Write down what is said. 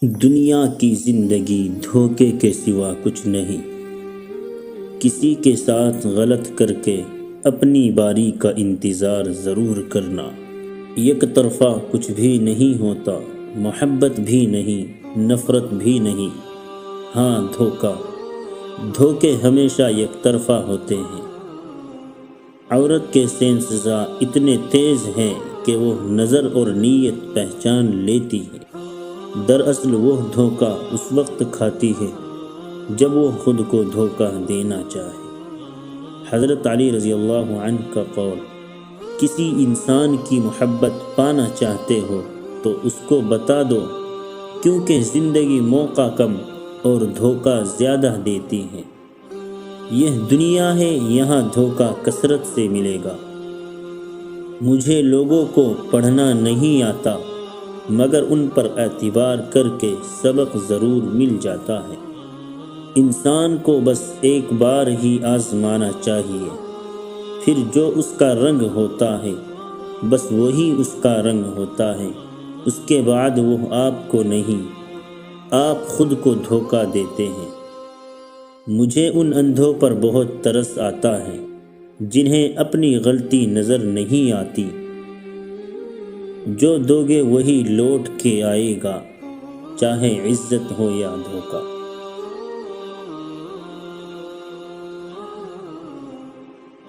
دنیا کی زندگی دھوکے کے سوا کچھ نہیں۔ کسی کے ساتھ غلط کر کے اپنی باری کا انتظار ضرور کرنا۔ یک طرفہ کچھ بھی نہیں ہوتا، محبت بھی نہیں، نفرت بھی نہیں۔ ہاں دھوکے ہمیشہ یک طرفہ ہوتے ہیں۔ عورت کے سینسزا اتنے تیز ہیں کہ وہ نظر اور نیت پہچان لیتی ہے۔ دراصل وہ دھوکہ اس وقت کھاتی ہے جب وہ خود کو دھوکہ دینا چاہے۔ حضرت علی رضی اللہ عنہ کا قول: کسی انسان کی محبت پانا چاہتے ہو تو اس کو بتا دو، کیونکہ زندگی موقع کم اور دھوکہ زیادہ دیتی ہے۔ یہ دنیا ہے، یہاں دھوکہ کثرت سے ملے گا۔ مجھے لوگوں کو پڑھنا نہیں آتا، مگر ان پر اعتبار کر کے سبق ضرور مل جاتا ہے۔ انسان کو بس ایک بار ہی آزمانا چاہیے، پھر جو اس کا رنگ ہوتا ہے بس وہی اس کا رنگ ہوتا ہے۔ اس کے بعد وہ آپ کو نہیں، آپ خود کو دھوکہ دیتے ہیں۔ مجھے ان اندھوں پر بہت ترس آتا ہے جنہیں اپنی غلطی نظر نہیں آتی۔ جو دو گے وہی لوٹ کے آئے گا، چاہے عزت ہو یا دھوکہ۔